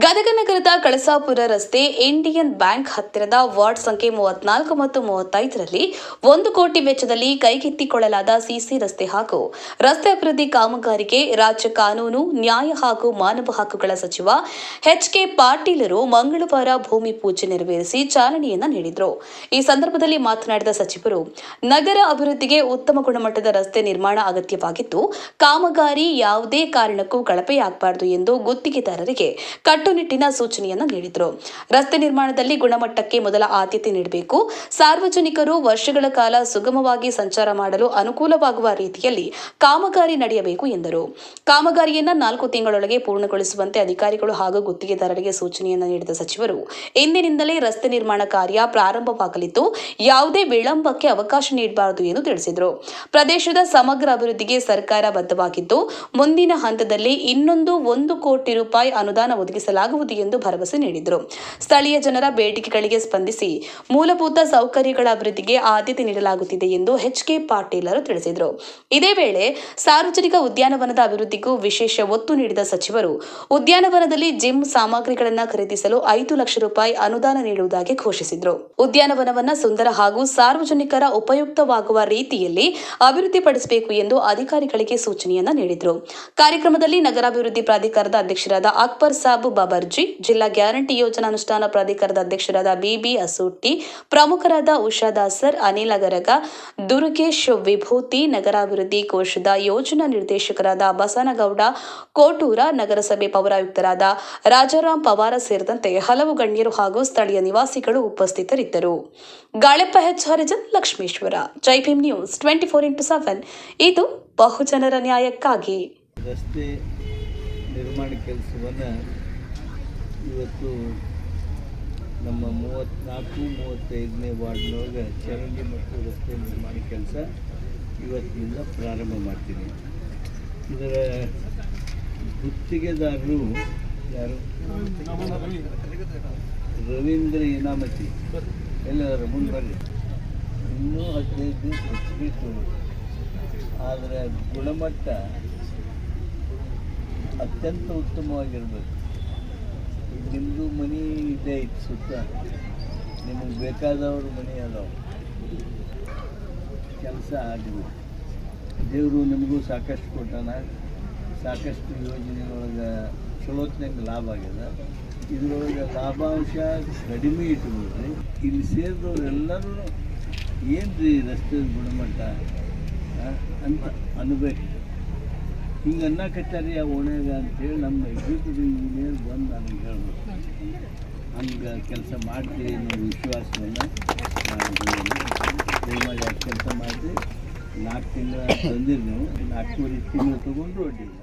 ಗದಗ ನಗರದ ಕಳಸಾಪುರ ರಸ್ತೆ Indian bank ಹತ್ತಿರದ ವಾರ್ಡ್ ಸಂಖ್ಯೆ 34 ಮತ್ತು 35ರಲ್ಲಿ 1 ಕೋಟಿ ವೆಚ್ಚದಲ್ಲಿ ಕೈಗೆತ್ತಿಕೊಳ್ಳಲಾದ ಸಿಸಿ ರಸ್ತೆ ಹಾಗೂ ರಸ್ತೆ ಅಭಿವೃದ್ಧಿ ಕಾಮಗಾರಿಗೆ ರಾಜ್ಯ ಕಾನೂನು ನ್ಯಾಯ ಹಾಗೂ ಮಾನವ ಹಕ್ಕುಗಳ ಸಚಿವ ಎಚ್.ಕೆ. ಪಾಟೀಲರು ಮಂಗಳವಾರ ಭೂಮಿ ಪೂಜೆ ನೆರವೇರಿಸಿ ಚಾಲನೆಯನ್ನ ನೀಡಿದರು. ಈ ಸಂದರ್ಭದಲ್ಲಿ ಮಾತನಾಡಿದ ಸಚಿವರು, ನಗರ ಅಭಿವೃದ್ಧಿಗೆ ಉತ್ತಮ ಗುಣಮಟ್ಟದ ರಸ್ತೆ ನಿರ್ಮಾಣ ಅಗತ್ಯವಾಗಿದ್ದು, ಕಾಮಗಾರಿ ಯಾವುದೇ ಕಾರಣಕ್ಕೂ ಕಳಪೆಯಾಗಬಾರದು ಎಂದು ಗುತ್ತಿಗೆದಾರರಿಗೆ ಕಟ್ಟುನಿಟ್ಟಿನ ಸೂಚನೆಯನ್ನು ನೀಡಿದರು. ರಸ್ತೆ ನಿರ್ಮಾಣದಲ್ಲಿ ಗುಣಮಟ್ಟಕ್ಕೆ ಮೊದಲ ಆದ್ಯತೆ ನೀಡಬೇಕು. ಸಾರ್ವಜನಿಕರು ವರ್ಷಗಳ ಕಾಲ ಸುಗಮವಾಗಿ ಸಂಚಾರ ಮಾಡಲು ಅನುಕೂಲವಾಗುವ ರೀತಿಯಲ್ಲಿ ಕಾಮಗಾರಿ ನಡೆಯಬೇಕು ಎಂದರು. ಕಾಮಗಾರಿಯನ್ನ 4 ತಿಂಗಳೊಳಗೆ ಪೂರ್ಣಗೊಳಿಸುವಂತೆ ಅಧಿಕಾರಿಗಳು ಹಾಗೂ ಗುತ್ತಿಗೆದಾರರಿಗೆ ಸೂಚನೆಯನ್ನು ನೀಡಿದ ಸಚಿವರು, ಇಂದಿನಿಂದಲೇ ರಸ್ತೆ ನಿರ್ಮಾಣ ಕಾರ್ಯ ಪ್ರಾರಂಭವಾಗಲಿದ್ದು, ಯಾವುದೇ ವಿಳಂಬಕ್ಕೆ ಅವಕಾಶ ನೀಡಬಾರದು ಎಂದು ತಿಳಿಸಿದರು. ಪ್ರದೇಶದ ಸಮಗ್ರ ಅಭಿವೃದ್ಧಿಗೆ ಸರ್ಕಾರ ಬದ್ಧವಾಗಿದ್ದು, ಮುಂದಿನ ಹಂತದಲ್ಲಿ ಇನ್ನೊಂದು 1 ಕೋಟಿ ರೂಪಾಯಿ ಅನುದಾನ ಒದಗಿಸಲಾಗುವುದು ಎಂದು ಭರವಸೆ ನೀಡಿದರು. ಸ್ಥಳೀಯ ಜನರ ಬೇಡಿಕೆಗಳಿಗೆ ಸ್ಪಂದಿಸಿ ಮೂಲಭೂತ ಸೌಕರ್ಯಗಳ ಅಭಿವೃದ್ಧಿಗೆ ಆದ್ಯತೆ ನೀಡಲಾಗುತ್ತಿದೆ ಎಂದು ಎಚ್.ಕೆ. ಪಾಟೀಲರು ತಿಳಿಸಿದರು. ಇದೇ ವೇಳೆ ಸಾರ್ವಜನಿಕ ಉದ್ಯಾನವನದ ಅಭಿವೃದ್ಧಿಗೂ ವಿಶೇಷ ಒತ್ತು ನೀಡಿದ ಸಚಿವರು, ಉದ್ಯಾನವನದಲ್ಲಿ ಜಿಮ್ ಸಾಮಗ್ರಿಗಳನ್ನು ಖರೀದಿಸಲು 5 ಲಕ್ಷ ರೂಪಾಯಿ ಅನುದಾನ ನೀಡುವುದಾಗಿ ಘೋಷಿಸಿದರು. ಉದ್ಯಾನವನವನ್ನು ಸುಂದರ ಹಾಗೂ ಸಾರ್ವಜನಿಕರ ಉಪಯುಕ್ತವಾಗುವ ರೀತಿಯಲ್ಲಿ ಅಭಿವೃದ್ಧಿಪಡಿಸಬೇಕು ಎಂದು ಅಧಿಕಾರಿಗಳಿಗೆ ಸೂಚನೆಯನ್ನ ನೀಡಿದರು. ಕಾರ್ಯಕ್ರಮದಲ್ಲಿ ನಗರಾಭಿವೃದ್ಧಿ ಪ್ರಾಧಿಕಾರದ ಅಧ್ಯಕ್ಷರಾದ ಅಕ್ಬರ್ ಸಾಬ್ ಬಾಬರ್ಜಿ, ಜಿಲ್ಲಾ ಗ್ಯಾರಂಟಿ ಯೋಜನಾ ಅನುಷ್ಠಾನ ಪ್ರಾಧಿಕಾರದ ಅಧ್ಯಕ್ಷರಾದ ಬಿಬಿ ಅಸೂಟಿ, ಪ್ರಮುಖರಾದ ಉಷಾ ದಾಸರ್, ಅನಿಲ ಗರಗ, ದುರುಗೇಶ್ ವಿಭೂತಿ, ನಗರಾಭಿವೃದ್ಧಿ ಕೋಶದ ಯೋಜನಾ ನಿರ್ದೇಶಕರಾದ ಬಸನಗೌಡ ಕೋಟೂರ, ನಗರಸಭೆ ಪೌರಾಯುಕ್ತರಾದ ರಾಜಾರಾಮ್ ಪವಾರ ಸೇರಿದಂತೆ ಹಲವು ಗಣ್ಯರು ಹಾಗೂ ಸ್ಥಳೀಯ ನಿವಾಸಿಗಳು ಉಪಸ್ಥಿತರಿದ್ದರು. ಗಾಳೆಪ್ಪ ಎಚ್. ಹರಿಜನ್, ಲಕ್ಷ್ಮೇಶ್ವರ, ಜೈ ಭೀಮ್ ನ್ಯೂಸ್ 24x7. ಇದು ಬಹುಜನರ ನ್ಯಾಯಕ್ಕಾಗಿ. ರಸ್ತೆ ನಿರ್ಮಾಣ ಕೆಲಸವನ್ನು ಇವತ್ತು ನಮ್ಮ 34-35ನೇ ವಾರ್ಡ್ನೊಳಗೆ ಚರಂಡಿ ಮತ್ತು ರಸ್ತೆ ನಿರ್ಮಾಣ ಕೆಲಸ ಇವತ್ತಿನಿಂದ ಪ್ರಾರಂಭ ಮಾಡ್ತೀನಿ. ಇದರ ಗುತ್ತಿಗೆದಾರರು ಯಾರು? ರವೀಂದ್ರ ಇನಾಮತಿ. ಎಲ್ಲರೂ ಮುಂದೆ ಬರಲಿ. ಇನ್ನೂ 15 ದಿವಸ ಹೆಚ್ಚಬೇಕು. ಆದರೆ ಗುಣಮಟ್ಟ ಅತ್ಯಂತ ಉತ್ತಮವಾಗಿರ್ಬೇಕು. ನಿಮ್ಮದು ಮನೆ ಇದೆ ಇತ್ತು ಸುತ್ತ, ನಿಮಗೆ ಬೇಕಾದವರು ಮನೆ ಅದಾವ, ಕೆಲಸ ಆಗಲಿ. ದೇವರು ನಿಮಗೂ ಸಾಕಷ್ಟು ಕೊಟ್ಟಾನ, ಸಾಕಷ್ಟು ಯೋಜನೆಯೊಳಗೆ ಚಲೋತ್ನಂಗೆ ಲಾಭ ಆಗ್ಯದ. ಇದರೊಳಗೆ ಲಾಭಾಂಶ ಕಡಿಮೆ ಇಟ್ಬಿಡ್ರಿ. ಇಲ್ಲಿ ಸೇರಿದವರೆಲ್ಲರೂ ಏನು ರೀ ರಸ್ತೆ ಗುಣಮಟ್ಟ ಅಂತ ಅನ್ಬೇಕು. ಹಿಂಗೆ ಅನ್ನಕತ್ತಾರಿ ಆ ಓಣ್ಯಾಗ ಅಂತೇಳಿ ನಮ್ಮ ಎಕ್ಸಿಕ್ಯೂಟಿವ್ ಇಂಜಿನಿಯರ್ ಬಂದು ನನಗೆ ಹೇಳ್ಬೇಕು. ಹಂಗೆ ಕೆಲಸ ಮಾಡ್ತೀವಿ ಅನ್ನೋ ವಿಶ್ವಾಸವನ್ನು ದಯಮಾಡಿ ಕೆಲಸ ಮಾಡಿರಿ. 4 ತಿಂಗಳು ತಂದಿರಿ ನೀವು, 4.5 ತಿಂಗಳು ತೊಗೊಂಡ್ರು ಅಡ್ಡಿಲ್ಲ.